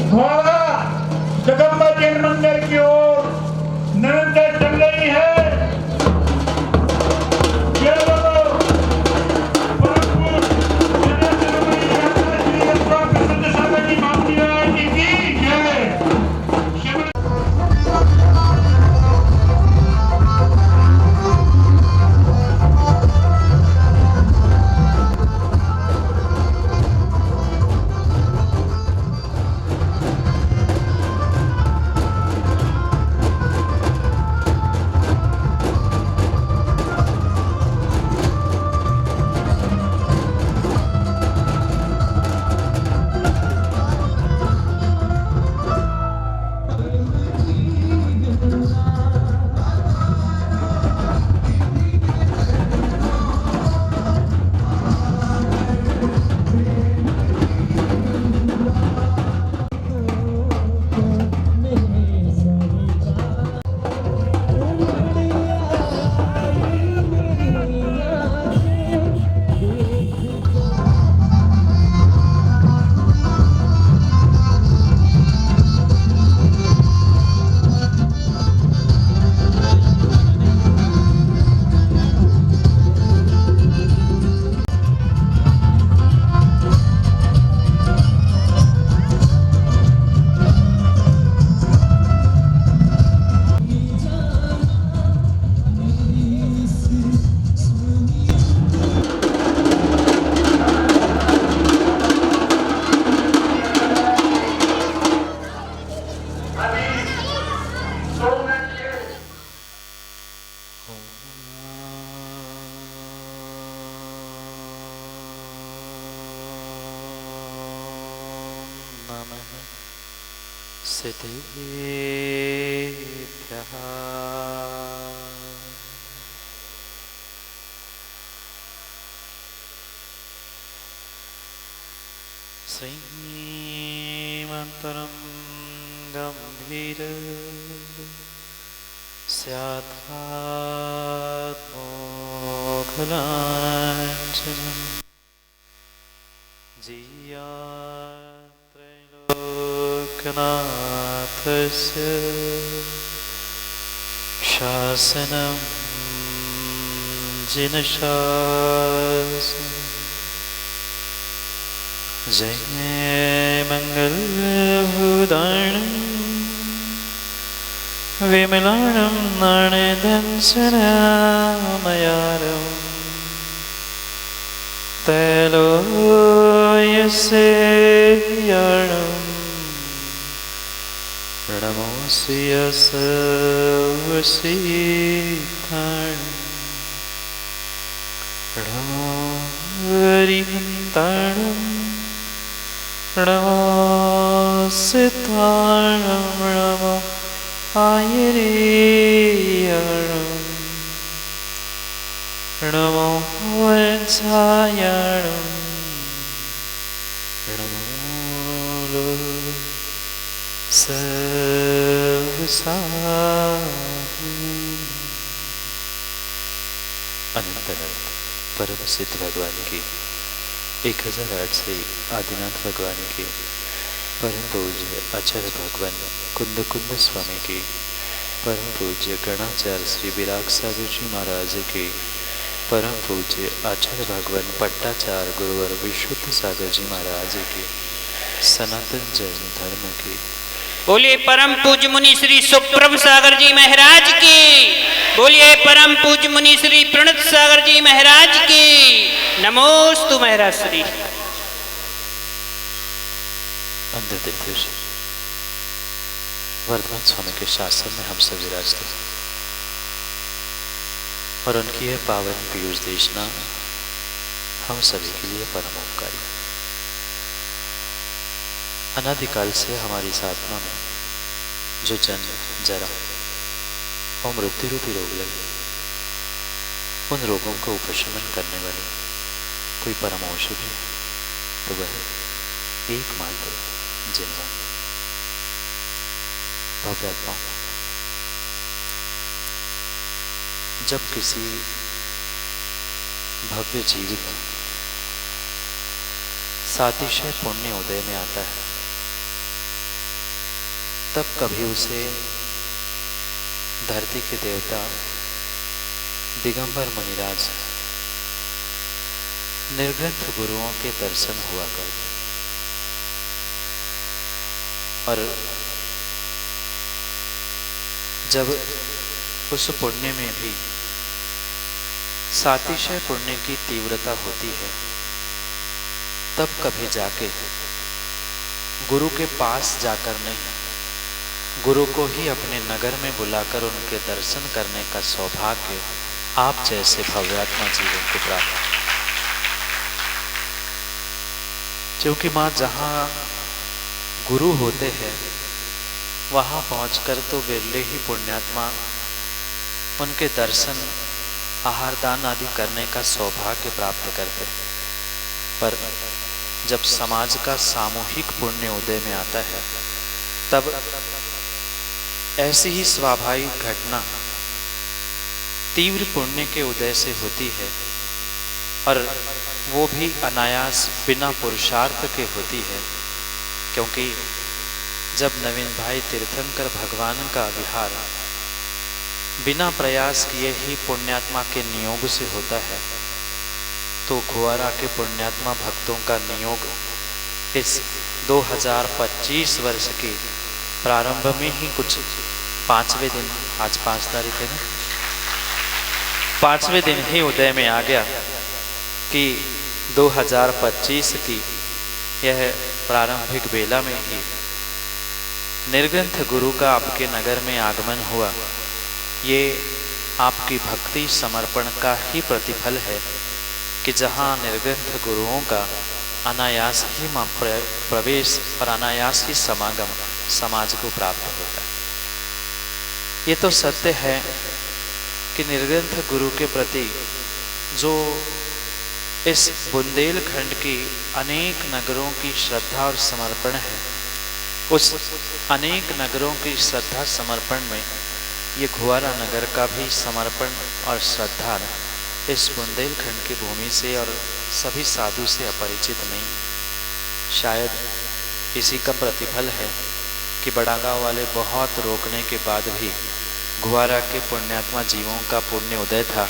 ज्वाला जगदम्बा जैन मंदिर की ओर निरंतर चल रही है। सिद्धेभ्यः श्रीमन्तरं गम्भीर स्यात्मात्मोघलाञ्छनम् लोकनाथस्य शासनं जिनशासनं जय मंगलभूषणं विमलानं नाणयदंशनामयारं त्रैलोक्यसेव्याणं प्रणमोऽस्मि सर्वसिद्धाणं प्रणमो हरिहन्ताणं प्रणमो सिद्धाणं प्रणमो आयर्याणं प्रणमो वत्सायाणं प्रणमो अनंत परम सिद्ध भगवान की 1008 से आदिनाथ भगवान की परम पूज्य आचार्य भगवान कुंद कुंद स्वामी की परम पूज्य गणाचार्य श्री विराग सागर जी महाराज की परम पूज्य आचार्य भगवान पट्टाचार्य गुरुवर विशुद्ध सागर जी महाराज की सनातन जैन धर्म की बोलिए परम पूज्य मुनि श्री सुप्रभ सागर जी महाराज की। बोलिए परम पूज्य मुनि श्री प्रणत सागर जी महाराज की। नमोस्तु महाराज श्री। वर्धमान स्वामी के शासन में हम सब विराजते और उनकी यह पावन पीयूष देशना हम सभी के लिए परम उपकारी। अनादिकाल से हमारी इस आत्मा में जो जन्म जरा और मृत्यु रूपी रोग लगे, उन रोगों का उपशमन करने वाली कोई परम औषधि तो वह एकमात्र जिनवान भव्यात्मा। जब किसी भव्य जीवित सातिशय पुण्य उदय में आता है तब कभी उसे धरती के देवता दिगंबर मुनिराज निर्ग्रंथ गुरुओं के दर्शन हुआ करते और जब उस पुण्य में भी सातिशय पुण्य की तीव्रता होती है, तब कभी जाके गुरु के पास जाकर नहीं, गुरु को ही अपने नगर में बुलाकर उनके दर्शन करने का सौभाग्य आप जैसे भव्यात्मा जीवन को प्राप्त। क्योंकि माँ जहाँ गुरु होते हैं वहाँ पहुंचकर तो विरले ही पुण्यात्मा उनके दर्शन, आहार दान आदि करने का सौभाग्य प्राप्त करते हैं। पर जब समाज का सामूहिक पुण्य उदय में आता है, तब ऐसी ही स्वाभाविक घटना तीव्र पुण्य के उदय से होती है और वो भी अनायास बिना पुरुषार्थ के होती है। क्योंकि जब नवीन भाई तीर्थंकर भगवान का विहार बिना प्रयास किए ही पुण्यात्मा के नियोग से होता है, तो घुआरा के पुण्यात्मा भक्तों का नियोग इस 2025 वर्ष के प्रारंभ में ही कुछ 5वें दिन, आज 5 तारीख है ना, 5वें दिन ही उदय में आ गया कि 2025 की यह प्रारंभिक बेला में ही निर्ग्रंथ गुरु का आपके नगर में आगमन हुआ। ये आपकी भक्ति समर्पण का ही प्रतिफल है कि जहाँ निर्ग्रंथ गुरुओं का अनायास ही प्रवेश और अनायास ही समागम समाज को प्राप्त होता है। ये तो सत्य है कि निर्ग्रंथ गुरु के प्रति जो इस बुंदेलखंड की अनेक नगरों की श्रद्धा और समर्पण है, उस अनेक नगरों की श्रद्धा समर्पण में ये घुआरा नगर का भी समर्पण और श्रद्धा इस बुंदेलखंड की भूमि से और सभी साधु से अपरिचित नहीं। शायद इसी का प्रतिफल है कि बड़ागांव वाले बहुत रोकने के बाद भी घुआरा के पुण्यात्मा जीवों का पुण्य उदय था।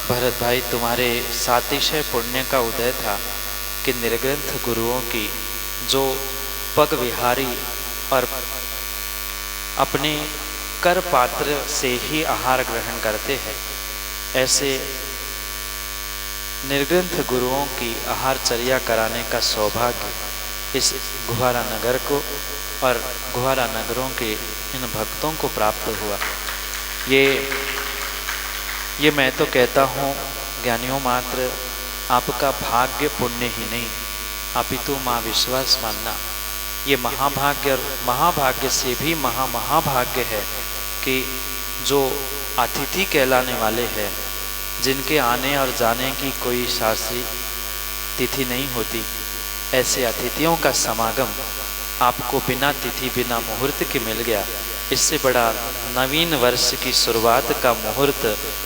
भरत भाई, तुम्हारे सातिशय पुण्य का उदय था कि निर्ग्रंथ गुरुओं की जो पग विहारी और अपने कर पात्र से ही आहार ग्रहण करते हैं, ऐसे निर्ग्रंथ गुरुओं की आहारचर्या कराने का सौभाग्य इस घुआरा नगर को और घुआरा नगरों के इन भक्तों को प्राप्त हुआ। ये मैं तो कहता हूँ ज्ञानियों मात्र आपका भाग्य पुण्य ही नहीं, अपितु माँ विश्वास मानना ये महाभाग्य और महाभाग्य से भी महाभाग्य है कि जो अतिथि कहलाने वाले हैं, जिनके आने और जाने की कोई शास्त्रीय तिथि नहीं होती, ऐसे अतिथियों का समागम आपको बिना तिथि बिना मुहूर्त के मिल गया। इससे बड़ा नवीन वर्ष की शुरुआत का मुहूर्त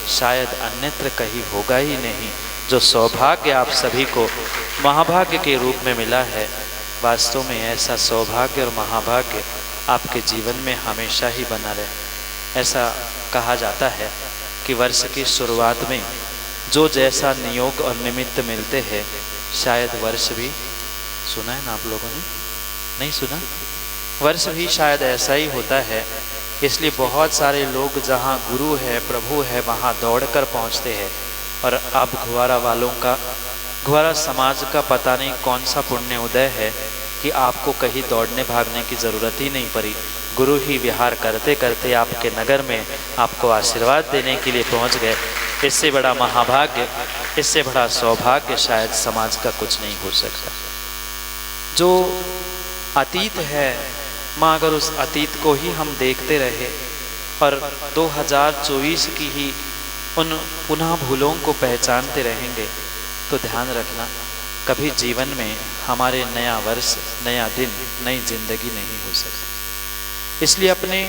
शायद अन्यत्र कहीं होगा ही नहीं। जो सौभाग्य आप सभी को महाभाग्य के रूप में मिला है, वास्तव में ऐसा सौभाग्य और महाभाग्य आपके जीवन में हमेशा ही बना रहे। ऐसा कहा जाता है कि वर्ष की शुरुआत में जो जैसा नियोग और निमित्त मिलते हैं, शायद वर्ष भी, सुना है ना आप लोगों ने? नहीं सुना? वर्ष भी शायद ऐसा ही होता है। इसलिए बहुत सारे लोग जहाँ गुरु है, प्रभु है, वहाँ दौड़कर पहुँचते हैं। और अब घुआरा वालों का, घुआरा समाज का पता नहीं कौन सा पुण्य उदय है कि आपको कहीं दौड़ने भागने की ज़रूरत ही नहीं पड़ी। गुरु ही विहार करते करते आपके नगर में आपको आशीर्वाद देने के लिए पहुंच गए। इससे बड़ा महाभाग्य, इससे बड़ा सौभाग्य शायद समाज का कुछ नहीं हो सकता। जो अतीत है माँ, अगर उस अतीत को ही हम देखते रहे और 2024 की ही उन पुनः भूलों को पहचानते रहेंगे, तो ध्यान रखना कभी जीवन में हमारे नया वर्ष, नया दिन, नई जिंदगी नहीं हो सकती। इसलिए अपने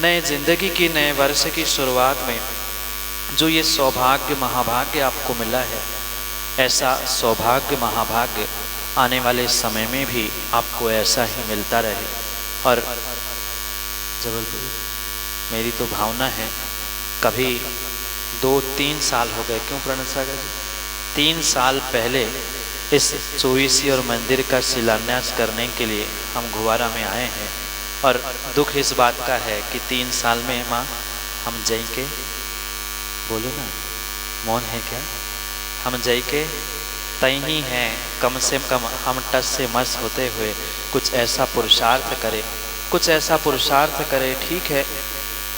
नए जिंदगी की, नए वर्ष की शुरुआत में जो ये सौभाग्य महाभाग्य आपको मिला है, ऐसा सौभाग्य महाभाग्य आने वाले समय में भी आपको ऐसा ही मिलता रहे। और जबलपुर मेरी तो भावना है, कभी 2-3 साल हो गए, क्यों प्रणत सागर जी, 3 साल पहले इस चौबीसी और मंदिर का शिलान्यास करने के लिए हम घुवारा में आए हैं। और दुख इस बात का है कि 3 साल में माँ हम जई के, बोलो ना, मौन है क्या, हम जई के तय ही हैं, कम से कम हम टस से मस होते हुए कुछ ऐसा पुरुषार्थ करें, कुछ ऐसा पुरुषार्थ करें। ठीक है,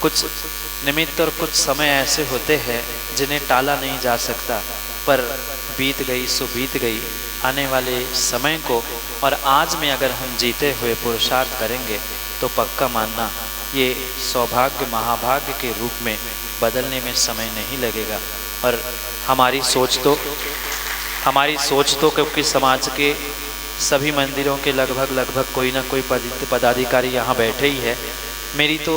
कुछ निमित्त और कुछ समय ऐसे होते हैं जिन्हें टाला नहीं जा सकता, पर बीत गई सो बीत गई। आने वाले समय को और आज में अगर हम जीते हुए पुरुषार्थ करेंगे तो पक्का मानना ये सौभाग्य महाभाग्य के रूप में बदलने में समय नहीं लगेगा। और हमारी सोच तो क्योंकि समाज के सभी मंदिरों के लगभग कोई ना कोई पदाधिकारी यहाँ बैठे ही है। मेरी तो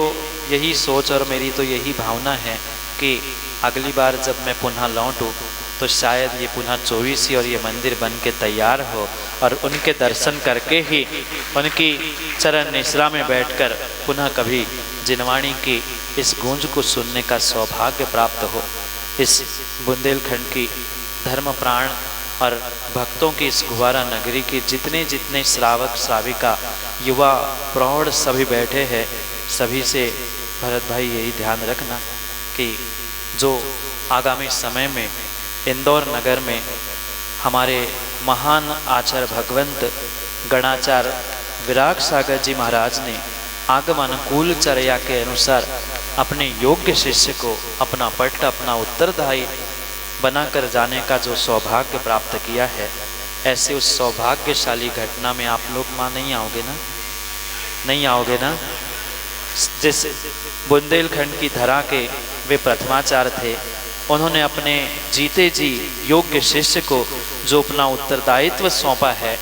यही सोच और मेरी तो यही भावना है कि अगली बार जब मैं पुनः लौटूँ तो शायद ये पुनः चौबीसी और ये मंदिर बन के तैयार हो और उनके दर्शन करके ही उनकी चरण निश्रा में बैठकर पुनः कभी जिनवाणी की इस गूंज को सुनने का सौभाग्य प्राप्त हो। इस बुंदेलखंड की धर्म प्राण और भक्तों की इस घुवारा नगरी के जितने जितने श्रावक श्राविका युवा प्रौढ़ सभी बैठे हैं, सभी से भरत भाई यही ध्यान रखना कि जो आगामी समय में इंदौर नगर में हमारे महान आचार्य भगवंत गणाचार्य विराग सागर जी महाराज ने आगम अनुकूल चर्या के अनुसार अपने योग्य शिष्य को अपना पट्ट अपना उत्तरदायी बनाकर जाने का जो सौभाग्य प्राप्त किया है, ऐसे उस सौभाग्यशाली घटना में आप लोग माँ नहीं आओगे ना, नहीं आओगे ना। जिस बुंदेलखंड की धरा के वे प्रथमाचार्य थे, उन्होंने अपने जीते जी योग्य शिष्य को जो अपना उत्तरदायित्व सौंपा है,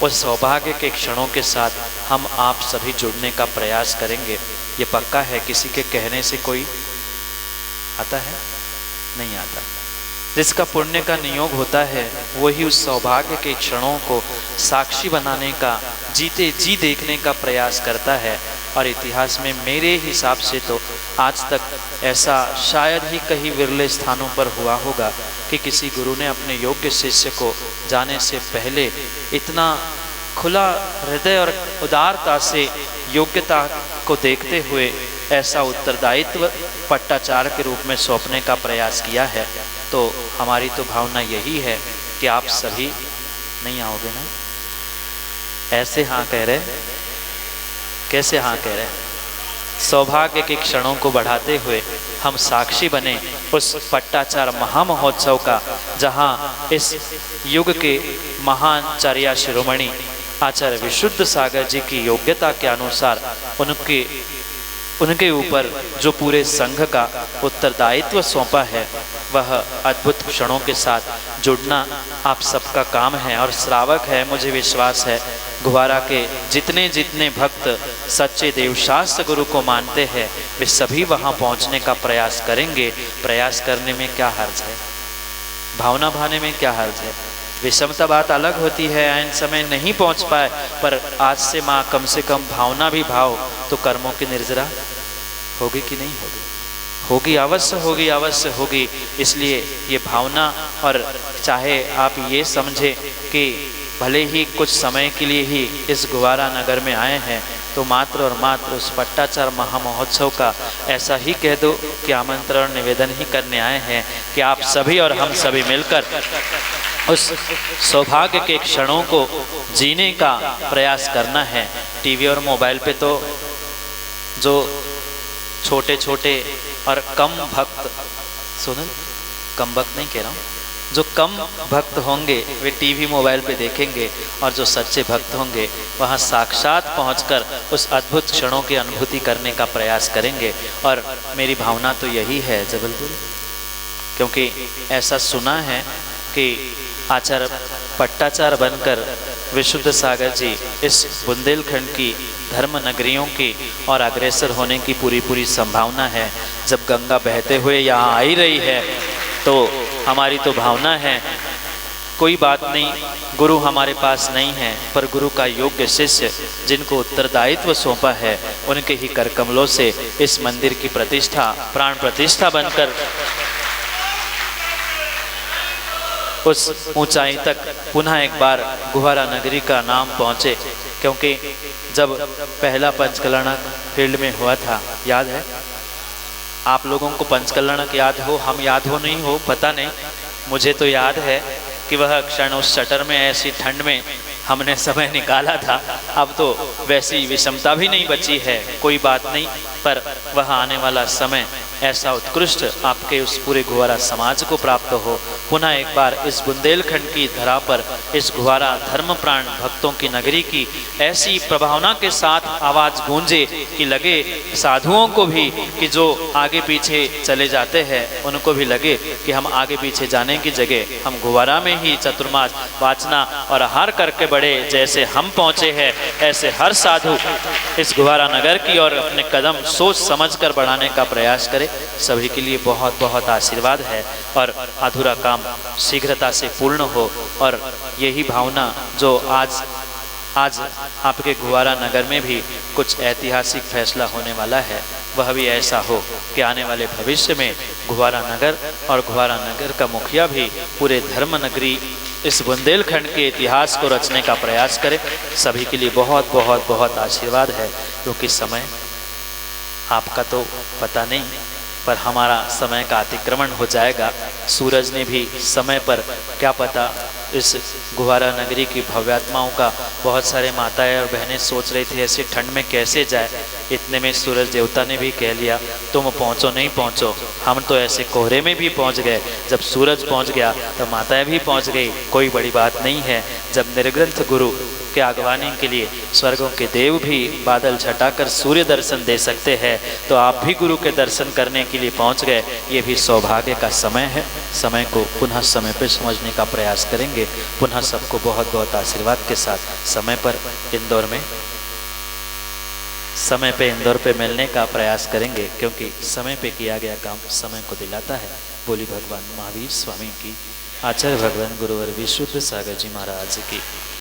उस सौभाग्य के क्षणों के साथ हम आप सभी जुड़ने का प्रयास करेंगे। ये पक्का है, किसी के कहने से कोई आता है, नहीं आता। जिसका पुण्य का नियोग होता है वही उस सौभाग्य के क्षणों को साक्षी बनाने का, जीते जी देखने का प्रयास करता है। और इतिहास में मेरे हिसाब से तो आज तक ऐसा शायद ही कहीं विरले स्थानों पर हुआ होगा कि किसी गुरु ने अपने योग्य शिष्य को जाने से पहले इतना खुला हृदय और उदारता से योग्यता को देखते हुए ऐसा उत्तरदायित्व पट्टाचार्य के रूप में सौंपने का प्रयास किया है। तो हमारी तो भावना यही है कि आप सभी नहीं आओगे ना। ऐसे हाँ कह रहे, कैसे हाँ कह रहे? सौभाग्य के क्षणों को बढ़ाते हुए हम साक्षी बने उस पट्टाचार महामहोत्सव का, जहाँ इस युग के महान चर्या शिरोमणि आचार्य विशुद्ध सागर जी की योग्यता के अनुसार उनके ऊपर जो पूरे संघ का उत्तरदायित्व सौंपा है, वह अद्भुत क्षणों के साथ जुड़ना आप सबका काम है। और श्रावक है, मुझे विश्वास है घुवारा के जितने जितने भक्त सच्चे देवशास्त्र गुरु को मानते हैं, वे सभी वहां पहुंचने का प्रयास करेंगे। प्रयास करने में क्या हर्ज है, भावना भाने में क्या हर्ज है। विषमता बात अलग होती है, ऐन समय नहीं पहुंच पाए, पर आज से माँ कम से कम भावना भी भाव तो कर्मों की निर्जरा होगी कि नहीं होगी? होगी, अवश्य होगी, अवश्य होगी। इसलिए ये भावना, और चाहे आप ये समझें कि भले ही कुछ समय के लिए ही इस घुवारा नगर में आए हैं, तो मात्र और मात्र उस पट्टाचार महामहोत्सव का ऐसा ही कह दो कि आमंत्रण निवेदन ही करने आए हैं कि आप सभी और हम सभी मिलकर उस सौभाग्य के क्षणों को जीने का प्रयास करना है। टीवी और मोबाइल पे तो जो छोटे छोटे और कम भक्त, सुनो, कम भक्त नहीं कह रहा हूँ, जो कम भक्त होंगे वे टीवी मोबाइल पे देखेंगे, और जो सच्चे भक्त होंगे वहाँ साक्षात पहुंचकर उस अद्भुत क्षणों की अनुभूति करने का प्रयास करेंगे। और मेरी भावना तो यही है जबलपुर, क्योंकि ऐसा सुना है कि आचार्य पट्टाचार्य बनकर विशुद्ध सागर जी इस बुंदेलखंड की धर्म नगरियों की और अग्रसर होने की पूरी संभावना है। जब गंगा बहते हुए यहाँ आई रही है, तो हमारी तो भावना है कोई बात नहीं, गुरु हमारे पास नहीं है, पर गुरु का योग्य शिष्य जिनको उत्तरदायित्व सौंपा है उनके ही कर कमलों से इस मंदिर की प्रतिष्ठा प्राण प्रतिष्ठा बनकर उस ऊंचाई तक पुनः एक बार गुहारा नगरी का नाम पहुँचे। क्योंकि जब पहला पंचकलणक फील्ड में हुआ था, याद है आप लोगों को पंचकलणक याद हो, हम याद हो नहीं हो पता नहीं, मुझे तो याद है कि वह क्षण उस शटर में ऐसी ठंड में हमने समय निकाला था। अब तो वैसी विषमता भी नहीं बची है, कोई बात नहीं, पर वह आने वाला समय ऐसा उत्कृष्ट आपके उस पूरे गुहारा समाज को प्राप्त हो। पुनः एक बार इस बुंदेलखंड की धरा पर इस गुहारा धर्म प्राण भक्तों की नगरी की ऐसी प्रभावना के साथ आवाज़ गूंजे कि लगे साधुओं को भी कि जो आगे पीछे चले जाते हैं उनको भी लगे कि हम आगे पीछे जाने की जगह हम गुहारा में ही चतुर्मास वाचना और आहार करके बढ़े। जैसे हम पहुँचे हैं ऐसे हर साधु इस गुहारा नगर की और अपने कदम सोच समझ कर बढ़ाने का प्रयास करे। सभी के लिए बहुत बहुत आशीर्वाद है और अधूरा काम शीघ्रता से पूर्ण हो। और यही भावना जो आज आपके गुहारा नगर में भी कुछ ऐतिहासिक फैसला होने वाला है, वह भी ऐसा हो कि आने वाले भविष्य में गुहारा नगर और गुहारा नगर का मुखिया भी पूरे धर्म नगरी इस बुंदेलखंड के इतिहास को रचने का प्रयास करे। सभी के लिए बहुत बहुत बहुत आशीर्वाद है। क्योंकि समय आपका तो पता नहीं, पर हमारा समय का अतिक्रमण हो जाएगा। सूरज ने भी समय पर क्या पता इस गुहारा नगरी की भव्यात्माओं का बहुत सारे माताएं और बहनें सोच रही थी ऐसी ठंड में कैसे जाए। इतने में सूरज देवता ने भी कह लिया तुम पहुँचो नहीं पहुँचो। हम तो ऐसे कोहरे में भी पहुँच गए, जब सूरज पहुँच गया तो माताएं भी पहुँच गई। कोई बड़ी बात नहीं है। जब निर्ग्रंथ गुरु के आगवानी के लिए स्वर्गों के देव भी बादल छटाकर सूर्य दर्शन दे सकते हैं, तो आप भी गुरु के दर्शन करने के लिए पहुंच गए। ये भी सौभाग्य का समय है। समय को पुनः समय पर समझने का प्रयास करेंगे। पुनः सबको बहुत बहुत आशीर्वाद के साथ समय पर इंदौर पे मिलने का प्रयास करेंगे, क्योंकि समय पे किया गया काम समय को दिलाता है। बोली भगवान महावीर स्वामी की, आचार्य भगवान गुरुवर विशुद्ध सागर जी महाराज की।